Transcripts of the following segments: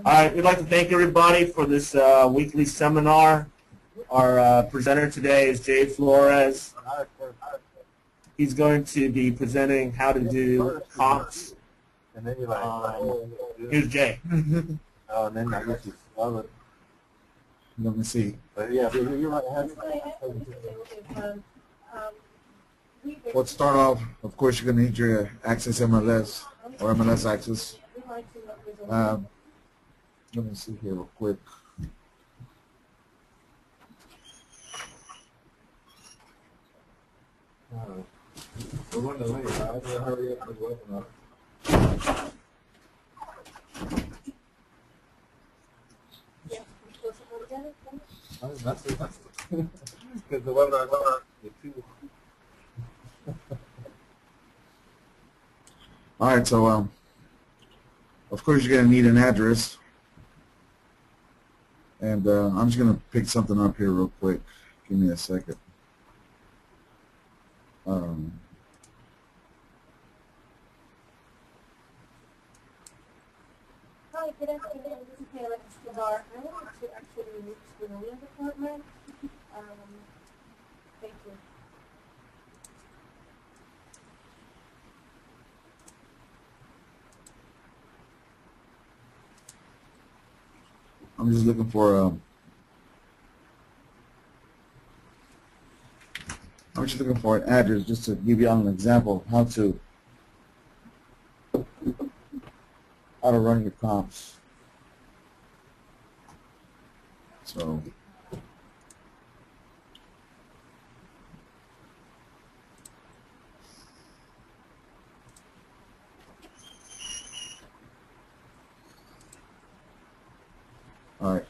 All right, we'd like to thank everybody for this weekly seminar. Our presenter today is Jay Flores. He's going to be presenting how to do comps. And then you're like, Here's Jay. oh, and then I guess you love it. Let me see. But yeah, you're right. Let's start off. Of course, you're going to need your Access MLS or MLS Access. Let me see here real quick. We're running late. I have to hurry up and wait. That's it. Because the webinar is too. All right, so of course you're going to need an address, and I'm just going to pick something up here real quick. Give me a second. Hi, good afternoon. This is Taylor Escobar. I wanted to actually reach the Maria department. Thank you. I'm just looking for an address just to give you all an example of how to run your comps. So all right.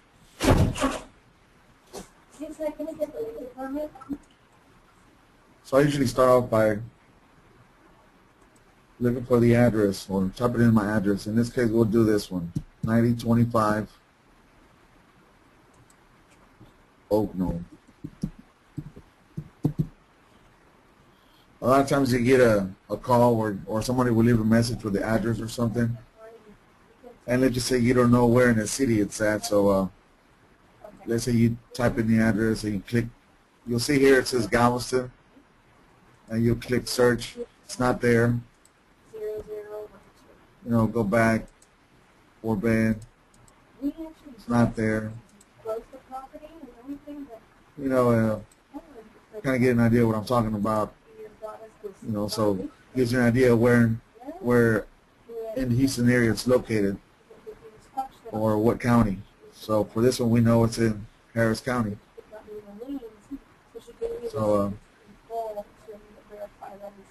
So I usually start off by looking for the address or typing in my address. In this case, we'll do this one, 9025 Oak Knoll. A lot of times you get a call or somebody will leave a message with the address or something. And let's just say you don't know where in the city it's at. So let's say you type in the address and you click. You'll see here it says Galveston. And you click search. It's not there. You know, go back. Fort Bend. It's not there. You know, kind of get an idea of what I'm talking about. You know, so gives you an idea of where in the Houston area it's located or what county. So for this one, we know it's in Harris County. So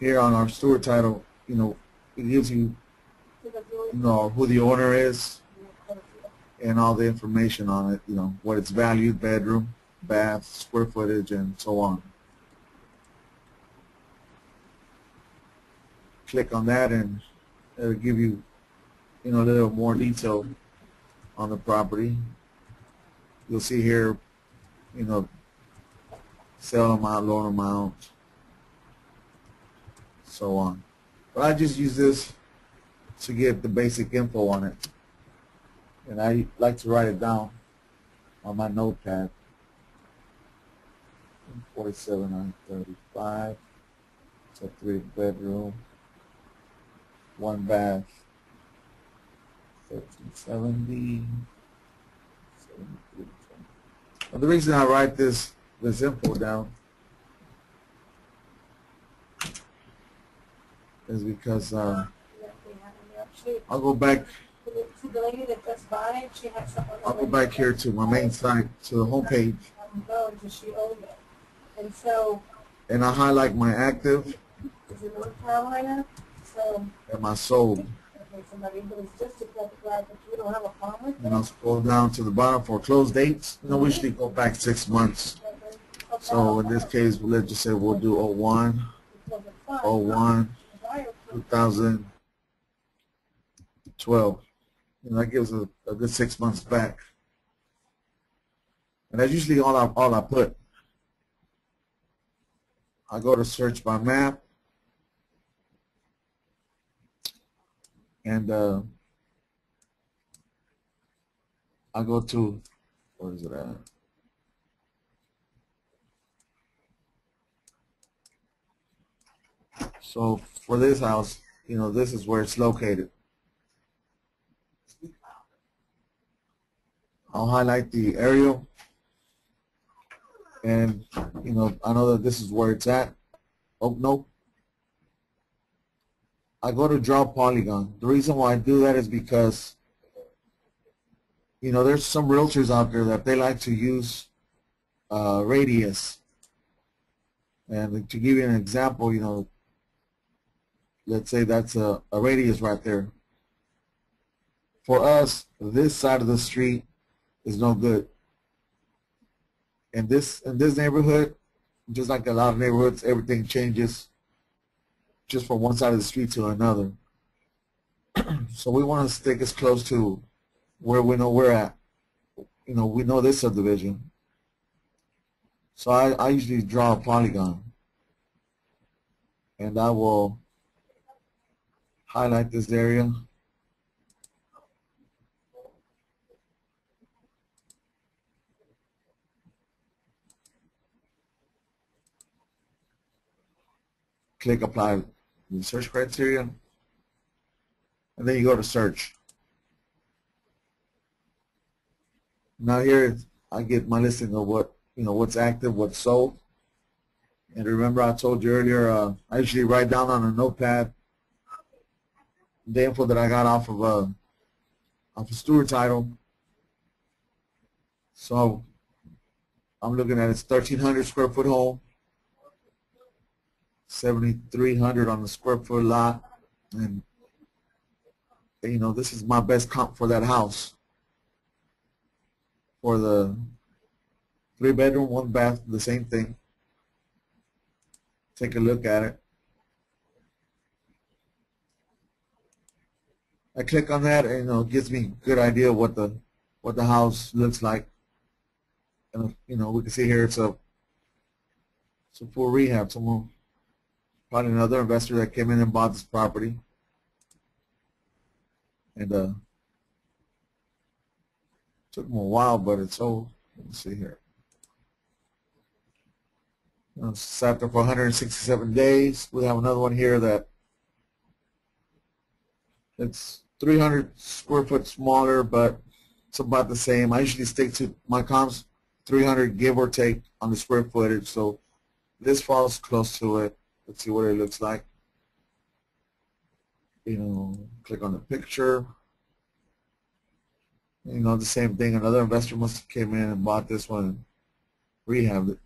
here on our steward title, you know, it gives you, who the owner is and all the information on it, you know, what it's valued, bedroom, bath, square footage, and so on. Click on that and it'll give you, a little more detail on the property. You'll see here, sale amount, loan amount, so on. But I just use this to get the basic info on it. And I like to write it down on my notepad. 47,935. It's a 3-bedroom, 1 bath. 1370. Well, the reason I write this info down is because I'll go back. I'll go back here to my main site, to the home page, and I highlight my active and my sold. And I'll scroll down to the bottom for close dates. We usually go back 6 months. So in this case, let's just say we'll do 01, 2012. That gives a good 6 months back. And that's usually all I put. I go to search by map. And I go to, where is it at? So for this house, this is where it's located. I'll highlight the aerial, and I know that this is where it's at. Oh, no. I go to draw polygon. The reason why I do that is because there's some realtors out there that they like to use radius. And to give you an example, let's say that's a radius right there. For us, this side of the street is no good. In this neighborhood, just like a lot of neighborhoods, everything changes just from one side of the street to another. So we want to stick as close to where we know we're at. We know this subdivision. So I usually draw a polygon, and I will highlight this area. Click apply the search criteria, and then you go to search. Now here I get my listing of what's active, what's sold. And remember, I told you earlier, I usually write down on a notepad the info that I got off of a steward title. So I'm looking at it's 1,300 square foot home, 7,300 on the square foot lot, and this is my best comp for that house. For the 3-bedroom, 1-bath, the same thing. Take a look at it. I click on that, and it gives me a good idea of what the house looks like. And we can see here it's a full rehab. Someone, probably another investor that came in and bought this property, and took them a while, but it's sold. Let me see here. Sat there for 167 days. We have another one here that it's 300 square foot smaller, but it's about the same. I usually stick to my comps, 300 give or take on the square footage. So this falls close to it. Let's see what it looks like. Click on the picture. The same thing. Another investor must have came in and bought this one and rehabbed it.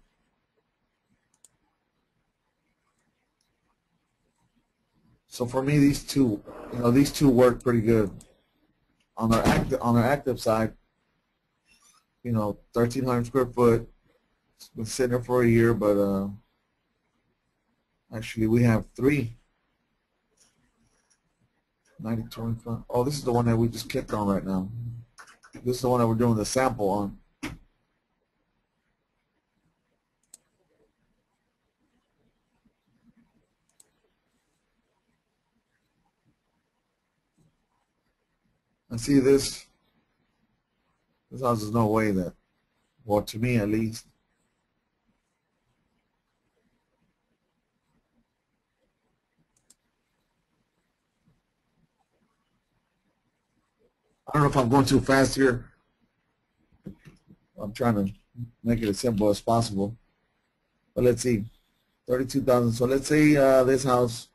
So for me, these two work pretty good. On our active side, 1,300 square foot. It's been sitting there for a year, but actually we have 3. 9025. Oh, this is the one that we just clicked on right now. This is the one that we're doing the sample on. I see this house is no way that, well, to me at least. I don't know if I'm going too fast here. I'm trying to make it as simple as possible. But let's see, 32,000. So let's say this house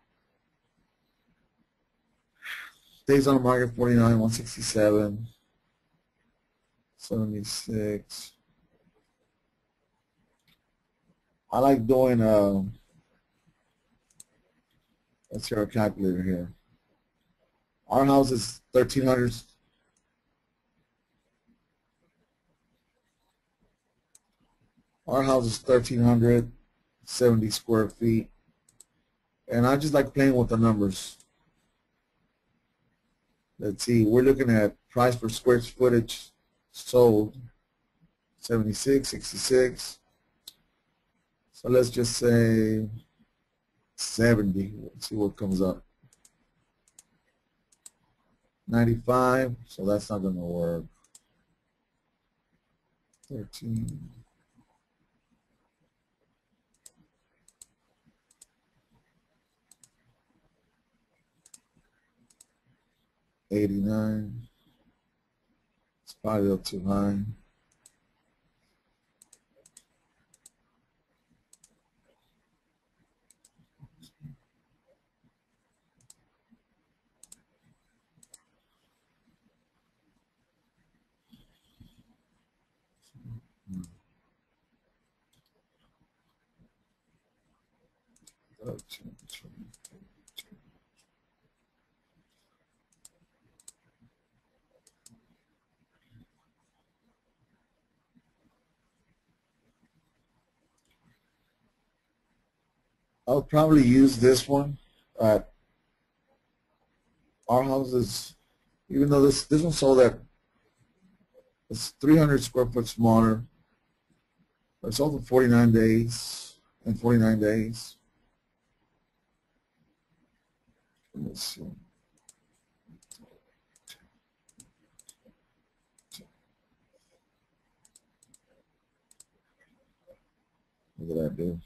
stays on the market 49, 167, 76. I like doing let's see our calculator here. Our house is 1,300. Our house is 1,370 square feet, and I just like playing with the numbers. Let's see, we're looking at price per square footage sold, 76, 66. So let's just say 70. Let's see what comes up. 95. So that's not going to work. 13. $89. It's probably a little too high. I would probably use this one. Our house is, even though this one sold at, it's 300 square foot smaller. It's sold in 49 days. In 49 days. Let's see. What did I do?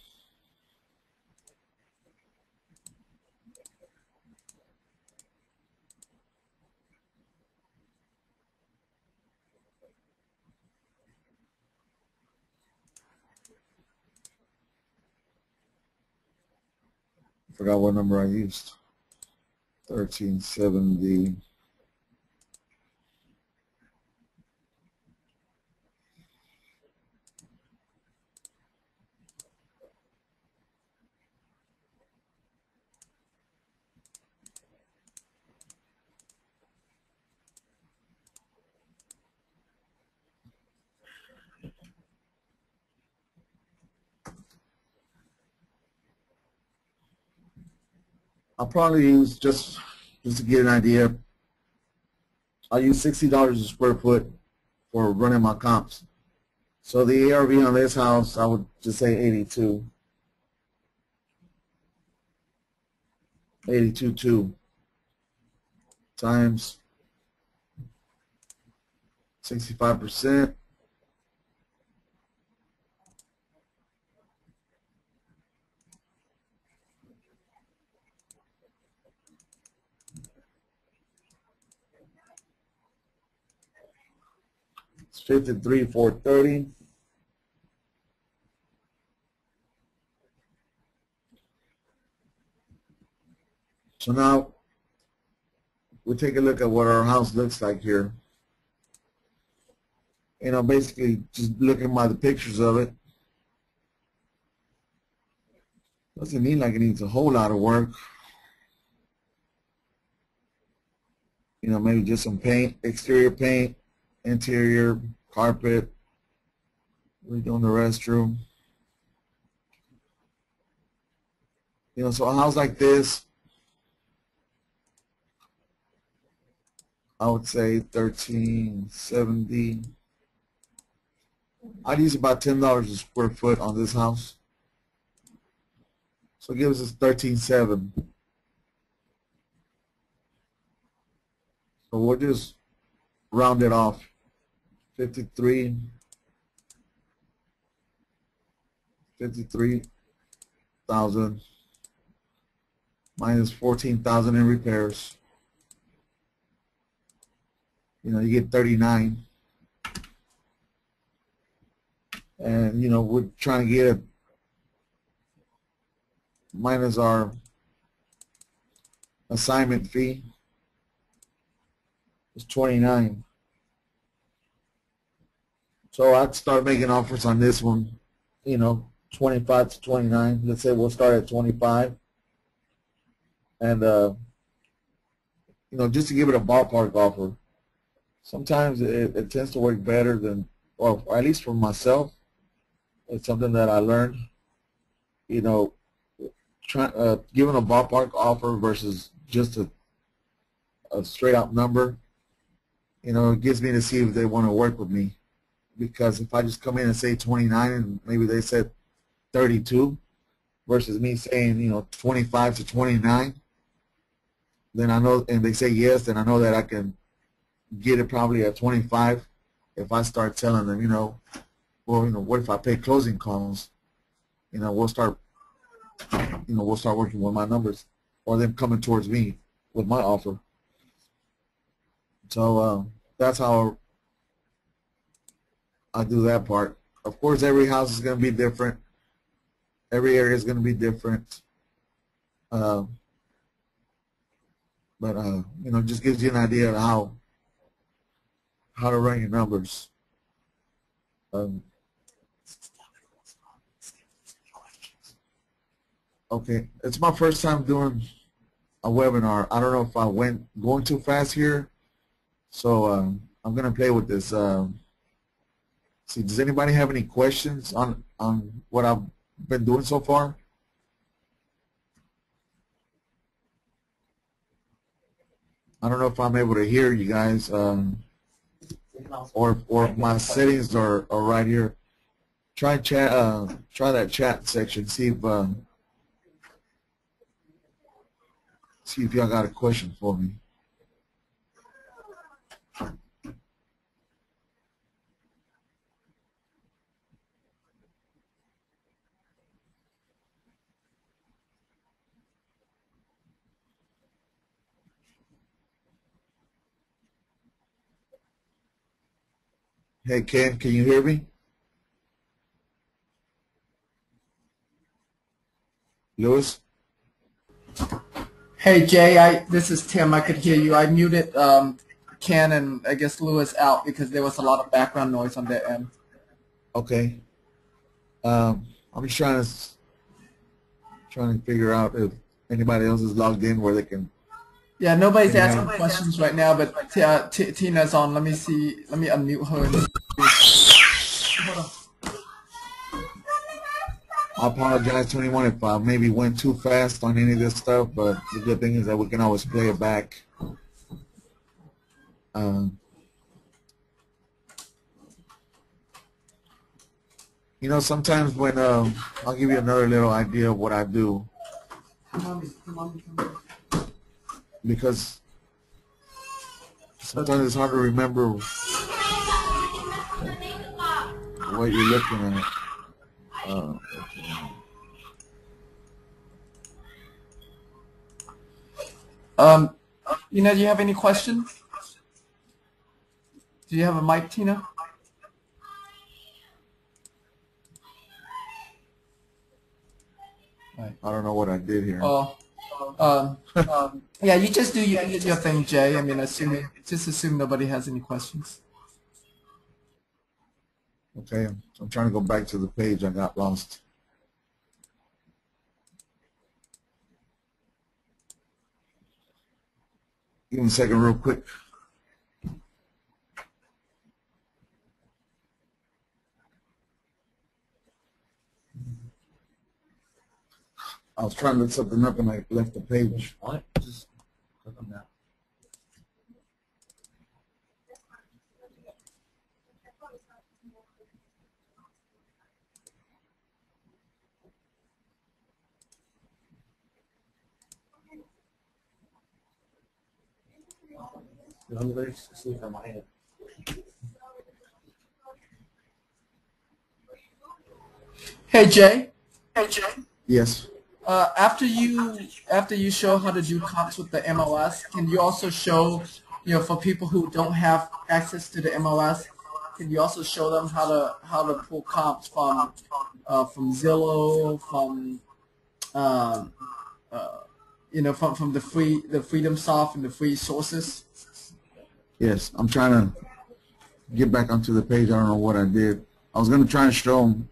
I forgot what number I used. 1370. I'll probably use, just to get an idea, I'll use $60 a square foot for running my comps. So the ARV on this house, I would just say 82. 82.2 times 65%. It's 53,430. So now we'll take a look at what our house looks like here. You know, basically just looking by the pictures of it. Doesn't mean like it needs a whole lot of work. You know, maybe just some paint, exterior paint, interior, carpet, redoing the restroom. You know, so a house like this, I would say 1370. I'd use about $10 a square foot on this house. So it gives us 13.7. So we'll just round it off. 53,000 minus 14,000 in repairs. You know, you get 39. And, you know, we're trying to get it minus our assignment fee. It's 29. So I'd start making offers on this one, you know, 25 to 29. Let's say we'll start at 25. And, you know, just to give it a ballpark offer. Sometimes it tends to work better than, well, at least for myself. It's something that I learned, you know, giving a ballpark offer versus just a straight out number. You know, it gives me to see if they want to work with me. Because if I just come in and say 29 and maybe they said 32 versus me saying, you know, 25 to 29, then I know, and they say yes, then I know that I can get it probably at 25 if I start telling them, you know, well, what if I pay closing costs? We'll start working with my numbers, or them coming towards me with my offer. So that's how I do that part. Of course, every house is going to be different. Every area is going to be different. But just gives you an idea of how to run your numbers. Okay, it's my first time doing a webinar. I don't know if I going too fast here, so I'm gonna play with this. See, does anybody have any questions on what I've been doing so far? I don't know if I'm able to hear you guys, or if my settings are right here. Try chat. Try that chat section. See if y'all got a question for me. Hey Ken, can you hear me? Lewis? Hey Jay, this is Tim. I could hear you. I muted Ken and I guess Lewis out because there was a lot of background noise on their end. Okay. I'm just trying to figure out if anybody else is logged in where they can. Yeah, nobody's asking questions right now, but Tina's on. Let me see. Let me unmute her. Hold on. I apologize to anyone if I maybe went too fast on any of this stuff, but the good thing is that we can always play it back. Sometimes when I'll give you another little idea of what I do, because sometimes it's hard to remember what you're looking at. Do you have any questions? Do you have a mic, Tina? I don't know what I did here. Yeah, you just do your thing, Jay. I mean, assume nobody has any questions. Okay, I'm trying to go back to the page. I got lost. Give me a second real quick. I was trying to look something up and I left the page. What? Just click on that. Let me see from my head. Hey, Jay. Yes. After you show how to do comps with the MLS, can you also show, for people who don't have access to the MLS, can you also show them how to pull comps from Zillow, from from the Freedom Soft and the free sources? Yes, I'm trying to get back onto the page. I don't know what I did. I was going to try and show them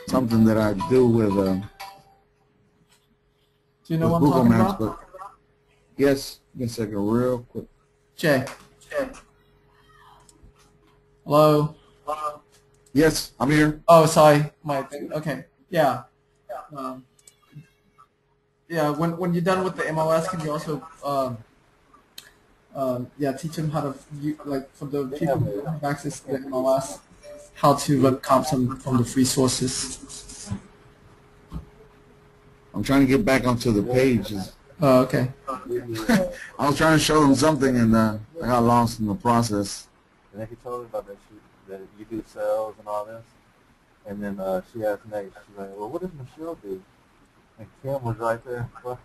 something that I do with Do you know what I'm Google talking Maps, about? but yes, give me a second real quick. Jay. Hello? Yes, I'm here. Oh, sorry. Okay. Yeah. When you're done with the MLS, can you also teach them how to, for the people who don't have access to the MLS, how to run comps from the free sources? I'm trying to get back onto the page. Oh, okay. I was trying to show them something and I got lost in the process. And then he told her about that you do sales and all this. And then she asked Nate, she's like, well, what does Michelle do? And Kim was right there at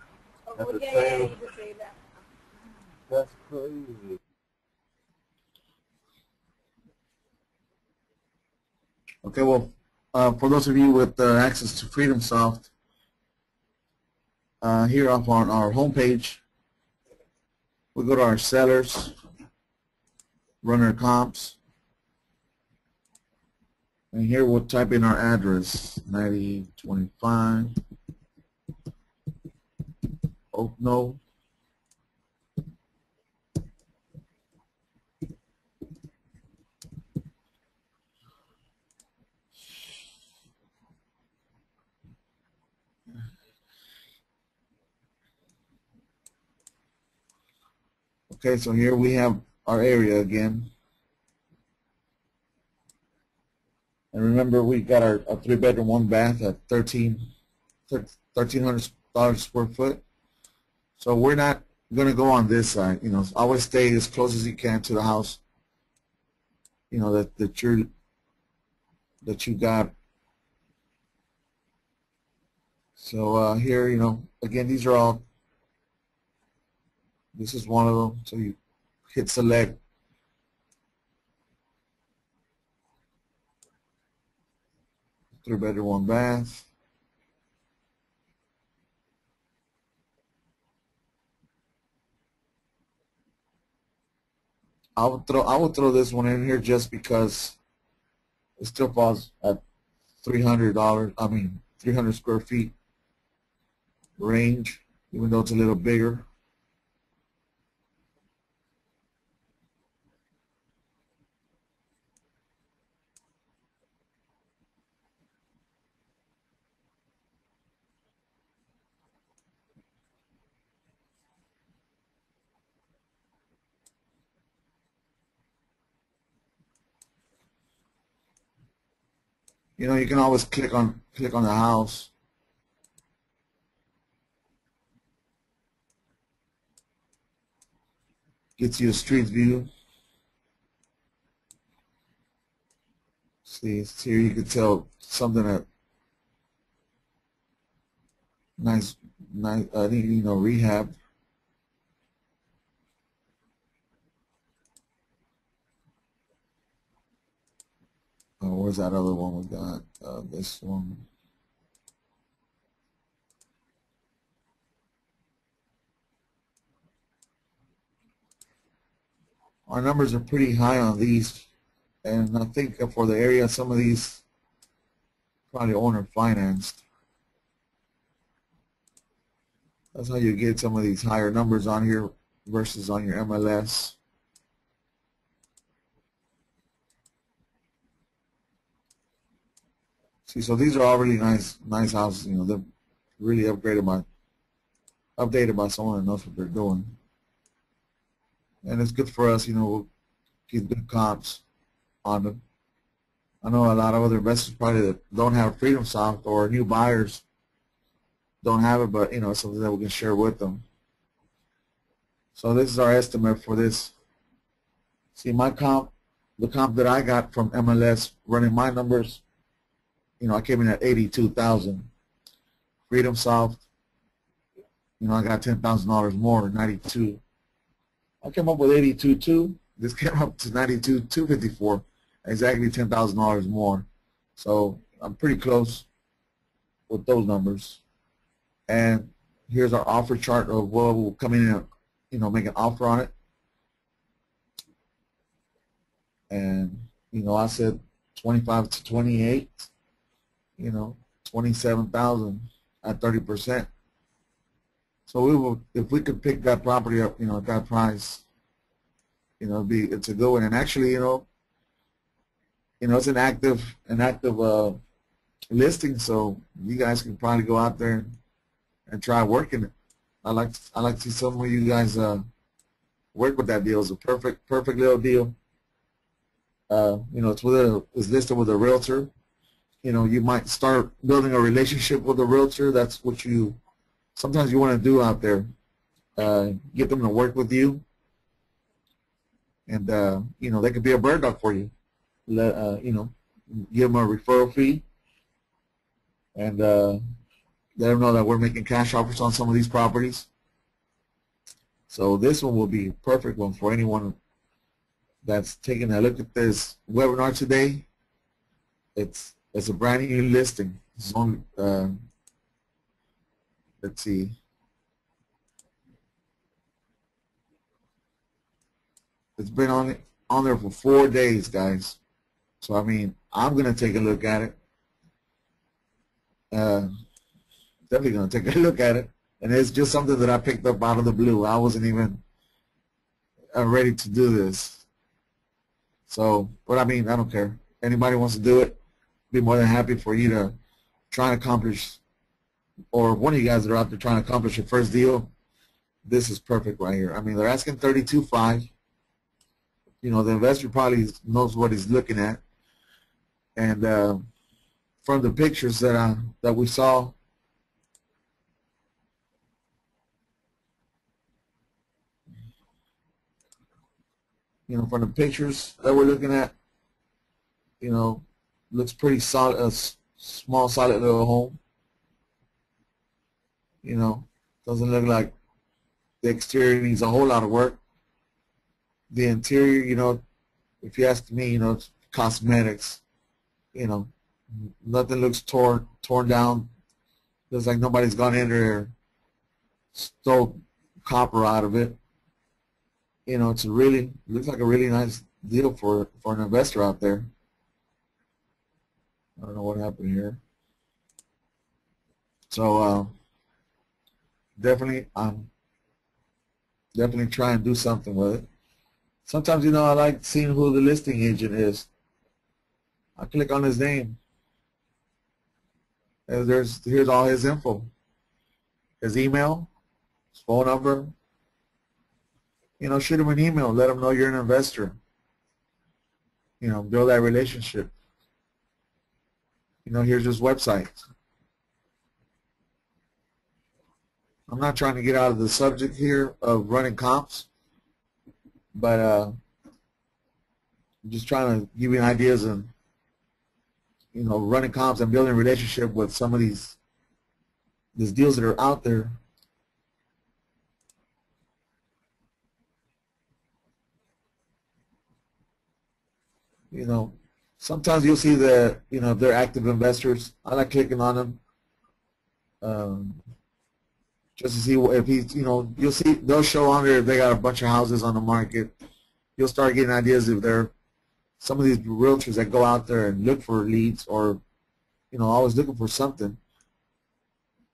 Oh, the yeah, table. you could say that. That's crazy. Okay, well, for those of you with access to FreedomSoft, here up on our homepage, we go to our sellers, run our comps, and here we'll type in our address, 9025 Oak Knoll. Okay, so here we have our area again. And remember, we got our 3-bedroom, 1-bath at $1,300 square foot. So we're not going to go on this side. You know, always stay as close as you can to the house. You know that you got. So here, you know, again, these are all. This is one of them. So you hit select. Three-bedroom, 1-bath. I would throw this one in here just because it still falls at $300. I mean, 300 square feet range, even though it's a little bigger. You know, you can always click on the house. Gets you a street view. See, it's here you can tell something that nice, you know, rehab. Where's that other one we got? This one. Our numbers are pretty high on these, and I think for the area, some of these probably owner financed. That's how you get some of these higher numbers on here versus on your MLS. See, so these are all really nice houses. You know, they're really updated by someone that knows what they're doing, and it's good for us. You know, we'll get good comps on them. I know a lot of other investors probably that don't have FreedomSoft or new buyers don't have it, but you know, it's something that we can share with them. So this is our estimate for this. See, my comp, the comp that I got from MLS running my numbers, you know, I came in at 82,000. FreedomSoft, you know, I got $10,000 more, 92. I came up with 82 too. This came up to 92,254, exactly $10,000 more. So I'm pretty close with those numbers. And here's our offer chart of what we'll come in and, you know, make an offer on it. And you know, I said 25 to 28. You know, 27,000 at 30%. So we will, if we could pick that property up, you know, at that price, you know, it's a good one. And actually, you know, it's an active listing, so you guys can probably go out there and try working it. I like to see some of you guys work with that deal. It's a perfect little deal. You know, it's listed with a realtor. You know, you might start building a relationship with a realtor. That's what sometimes you want to do out there. Get them to work with you. and you know, they could be a bird dog for you. You know, give them a referral fee, and let them know that we're making cash offers on some of these properties. So this one will be a perfect one for anyone that's taking a look at this webinar today. It's a brand new listing. It's on, let's see. It's been on there for 4 days, guys. So I mean, I'm gonna take a look at it. Definitely gonna take a look at it, and it's just something that I picked up out of the blue. I wasn't even ready to do this. So, but I mean, I don't care. Anybody wants to do it, be more than happy for you to try and accomplish, or one of you guys that are out there trying to accomplish your first deal. This is perfect right here. I mean, they're asking 32.5. You know, the investor probably knows what he's looking at, and from the pictures that we saw, you know, from the pictures that we're looking at, you know, looks pretty solid, a small, solid little home. You know, doesn't look like the exterior needs a whole lot of work. The interior, you know, if you ask me, you know, it's cosmetics. You know, nothing looks torn down. Looks like nobody's gone in there, stole copper out of it. You know, looks like a really nice deal for an investor out there. I don't know what happened here. So definitely try and do something with it. Sometimes, you know, I like seeing who the listing agent is. I click on his name, and here's all his info, his email, his phone number. You know, shoot him an email, let him know you're an investor. You know, build that relationship. You know, here's his website. I'm not trying to get out of the subject here of running comps, but I'm just trying to give you ideas on, you know, running comps and building a relationship with some of these deals that are out there. You know, sometimes you'll see that, you know, they're active investors. I like clicking on them just to see if he's, you know, you'll see they'll show on there if they got a bunch of houses on the market. You'll start getting ideas if they're some of these realtors that go out there and look for leads, or, you know, always looking for something,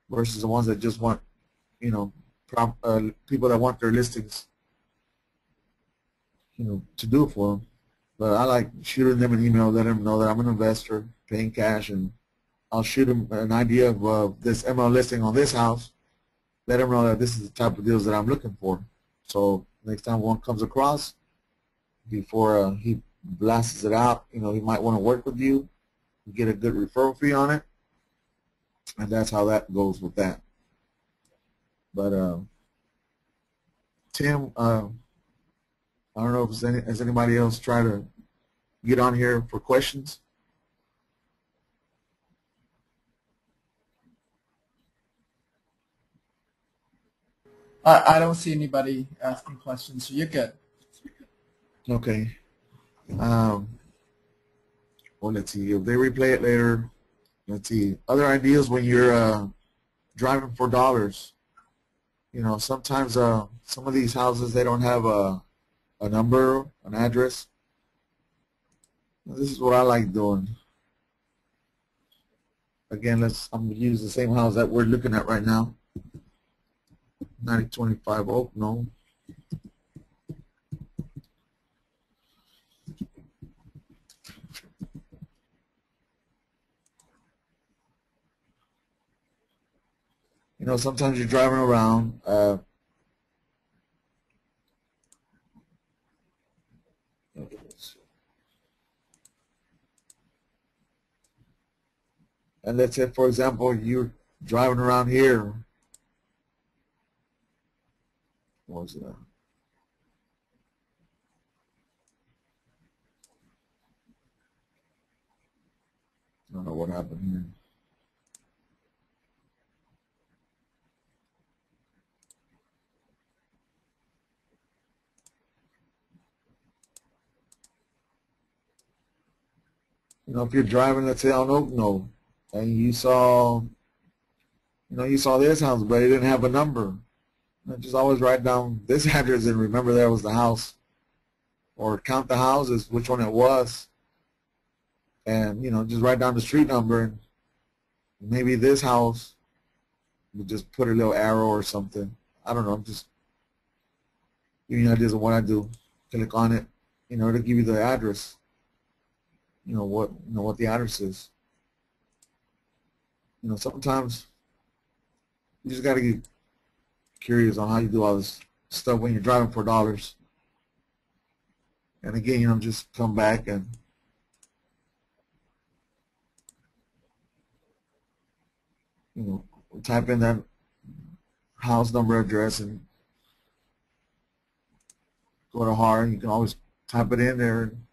versus the ones that just want, you know, people that want their listings, you know, to do it for them. But I like shooting them an email, letting them know that I'm an investor, paying cash, and I'll shoot them an idea of this ML listing on this house, let them know that this is the type of deals that I'm looking for. So next time one comes across, before he blasts it out, you know, he might want to work with you, get a good referral fee on it, and that's how that goes with that. But Tim, I don't know if has anybody else tried to get on here for questions? I don't see anybody asking questions, so you're good. Okay. Well, let's see. If they replay it later, let's see. Other ideas when you're driving for dollars. You know, sometimes some of these houses, they don't have a number, an address. This is what I like doing. Again, I'm going to use the same house that we're looking at right now. 9025 Oak, no. You know, sometimes you're driving around, and let's say, for example, you're driving around here. What was that? I don't know what happened here. You know, if you're driving, let's say on Oakno, and you saw, you saw this house, but it didn't have a number. Just always write down this address and remember that was the house, or count the houses, which one it was, and just write down the street number. And maybe this house, you just put a little arrow or something. I don't know. I'm just giving you ideas of what I do. Click on it, to give you the address. What the address is. Sometimes you just got to get curious on how you do all this stuff when you're driving for dollars. And again, just come back and type in that house number, address, and go to hard. You can always type it in there, and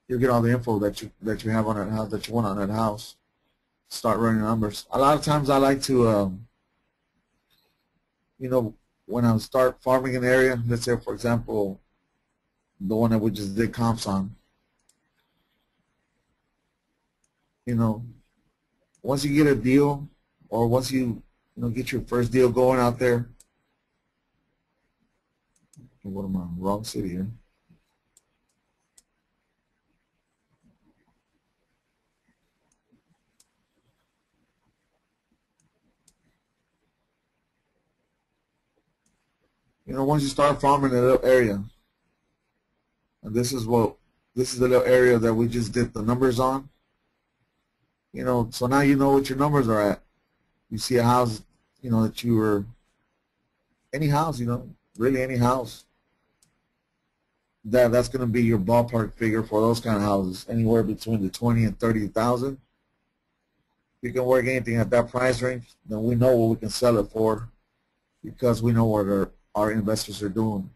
you'll get all the info that you have on that house, that you want on that house. Start running numbers. A lot of times I like to, when I start farming an area, let's say for example, the one that we just did comps on. Once you get a deal, or once you get your first deal going out there. What am I? Wrong city here. Once you start farming a little area, and this is the little area that we just did the numbers on. So now you know what your numbers are at. You see a house, that you were, any house, really any house. That's going to be your ballpark figure for those kind of houses, anywhere between the 20 and 30,000. If you can work anything at that price range, then we know what we can sell it for, because we know what our investors are doing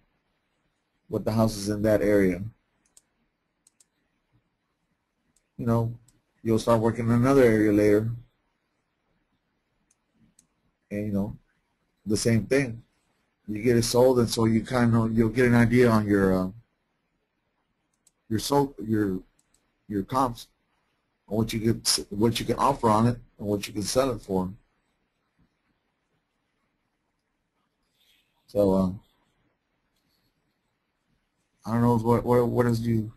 with the houses in that area. You'll start working in another area later, and the same thing. You get it sold, and so you kind of you'll get an idea on your comps, on what you can offer on it, and what you can sell it for. So I don't know what is you.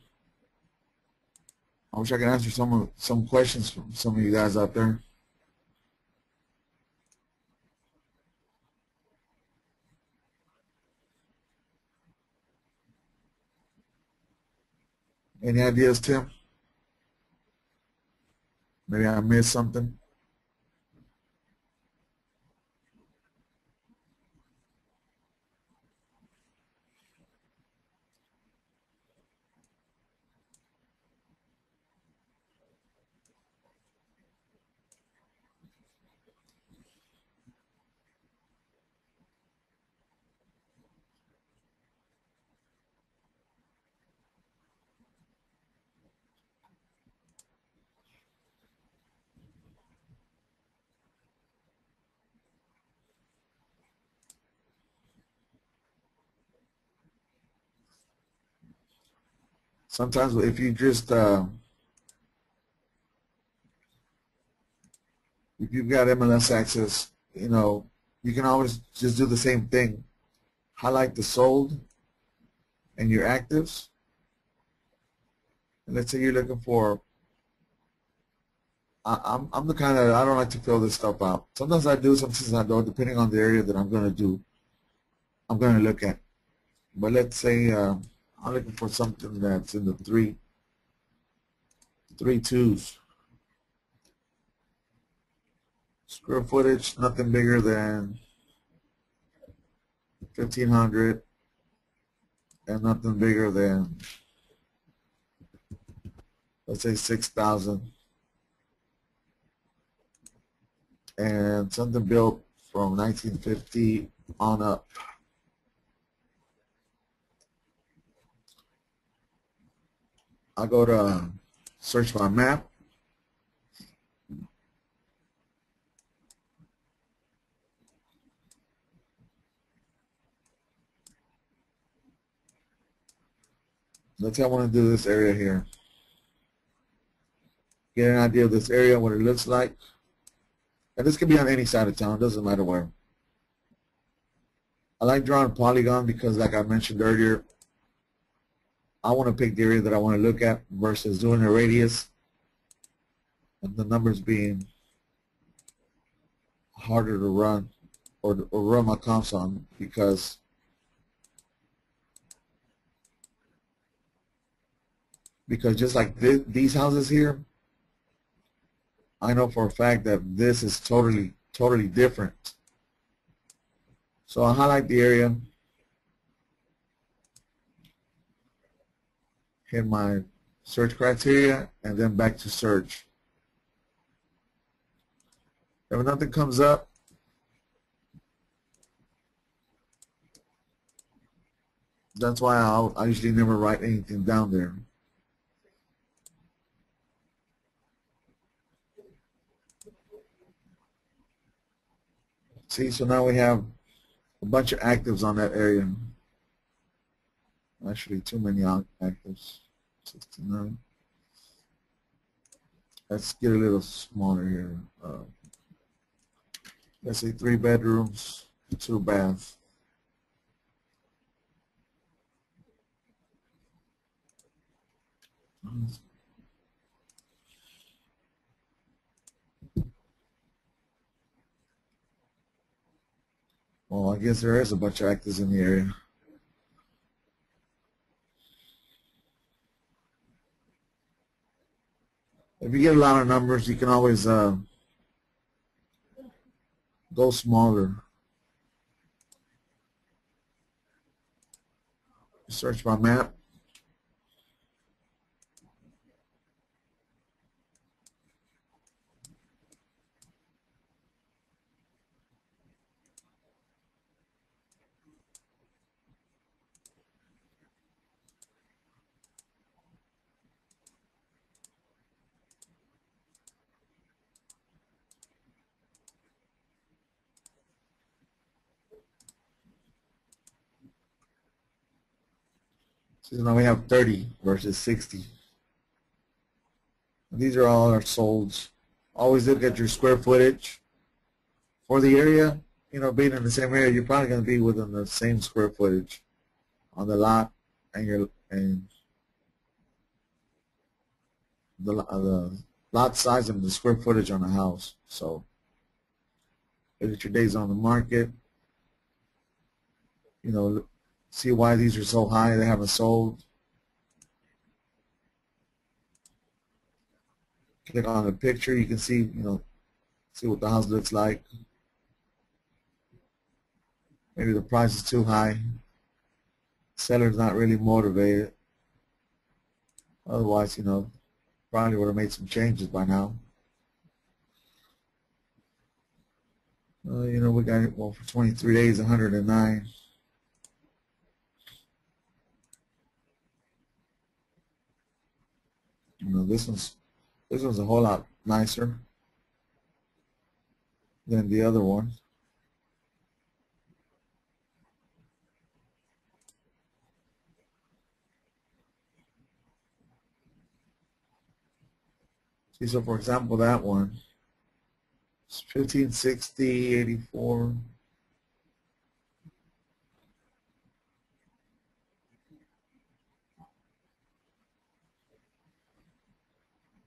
I wish I could answer some questions from some of you guys out there. Any ideas, Tim? Maybe I missed something. Sometimes if you just if you've got MLS access, you can always just do the same thing. Highlight the sold and your actives. And let's say you're looking for, I'm the kind of, I don't like to fill this stuff out. Sometimes I do, sometimes I don't, depending on the area that I'm going to look at. But let's say I'm looking for something that's in the three twos. Square footage, nothing bigger than 1,500, and nothing bigger than, let's say, 6,000. And something built from 1950 on up. I go to search my map, let's say I want to do this area here. Get an idea of this area, what it looks like. And this can be on any side of town, doesn't matter where. I like drawing a polygon because, like I mentioned earlier, I want to pick the area that I want to look at versus doing a radius and the numbers being harder to run or run my comps on, because just like these houses here, I know for a fact that this is totally different. So I'll highlight the area, hit my search criteria, and then back to search. If nothing comes up, that's why I usually never write anything down there. See, so now we have a bunch of actives on that area. Actually, too many actives. 69. Let's get a little smaller here. Let's say 3 bedrooms, 2 baths. Well, I guess there is a bunch of actors in the area. If you get a lot of numbers, you can always go smaller. Search my map. So now we have 30 versus 60. These are all our solds. Always look at your square footage for the area. You know, being in the same area, you're probably going to be within the same square footage on the lot and the lot size and the square footage on the house. So look at your days on the market. You know, see why these are so high. They haven't sold. Click on the picture. You can see, you know, see what the house looks like. Maybe the price is too high. Seller's not really motivated. Otherwise, you know, probably would have made some changes by now. You know, we got it, well, for 23 days, 109. You know, this one's a whole lot nicer than the other one. See, so for example, that one, it's 1560, 84.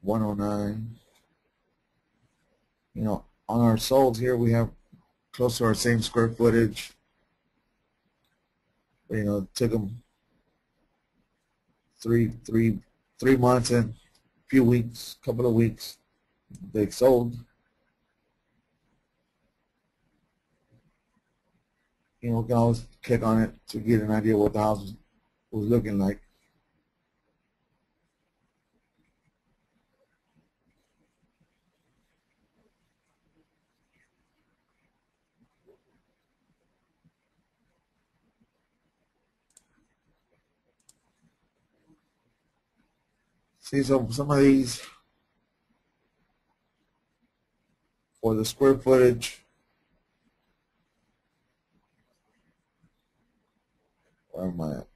$109. You know, on our solds here, we have close to our same square footage. You know, it took them three months and a few weeks, couple of weeks, they sold. You know, we can always click on it to get an idea what the house was looking like. See, so some of these for the square footage, where am I at?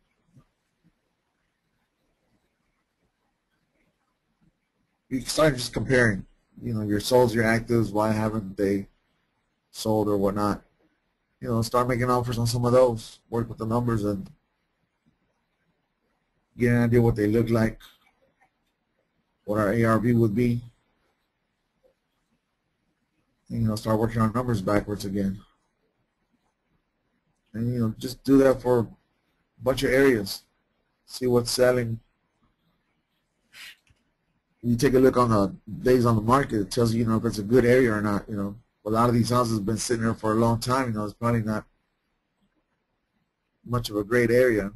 you start just comparing, you know, your solds, your actives, why haven't they sold or whatnot. You know, start making offers on some of those, work with the numbers and get an idea what they look like, what our ARV would be, and, you know, start working on numbers backwards again. And, you know, just do that for a bunch of areas. See what's selling. You take a look on the days on the market, it tells you, you know, if it's a good area or not. You know, a lot of these houses have been sitting there for a long time. You know, it's probably not much of a great area.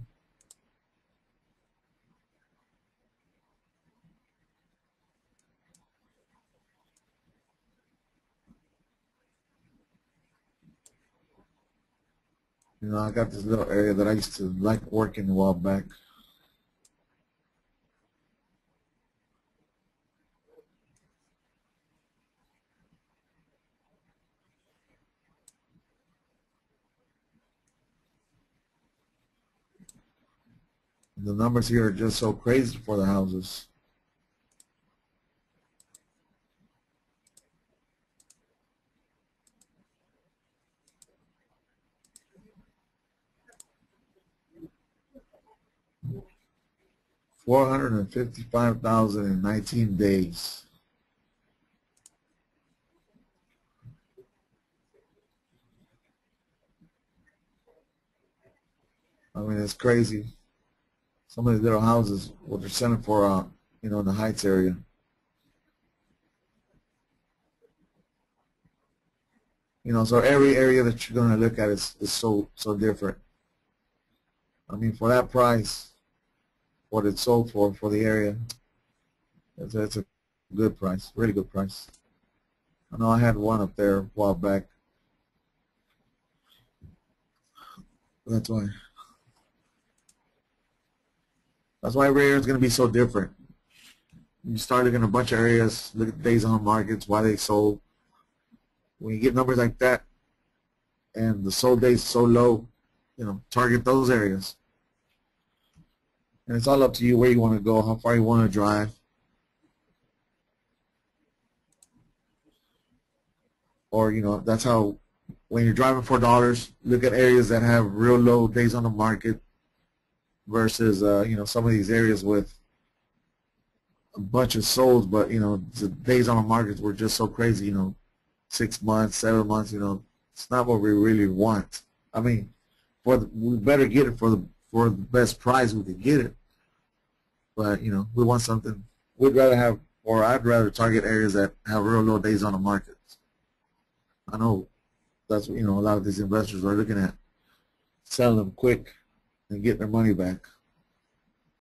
You know, I got this little area that I used to like working a while back. The numbers here are just so crazy for the houses. $455,000 in 19 days. I mean, it's crazy. Some of these little houses, what they're selling for, you know, in the Heights area. You know, so every area that you're going to look at is so different. I mean, for that price, what it's sold for the area, it's a good price, really good price. I know I had one up there a while back. That's why every area is going to be so different. You start looking at a bunch of areas, look at days on markets, why they sold. When you get numbers like that and the sold days so low, you know, target those areas. And it's all up to you where you want to go, how far you want to drive. Or, you know, that's how, when you're driving for dollars, look at areas that have real low days on the market versus, you know, some of these areas with a bunch of solds, but, you know, the days on the markets were just so crazy, you know, 6 months, 7 months, you know, it's not what we really want. I mean, we better get it for the best price we can get it. But, you know, we want something, I'd rather target areas that have real low days on the market. I know that's what, you know, a lot of these investors are looking at, selling them quick and getting their money back.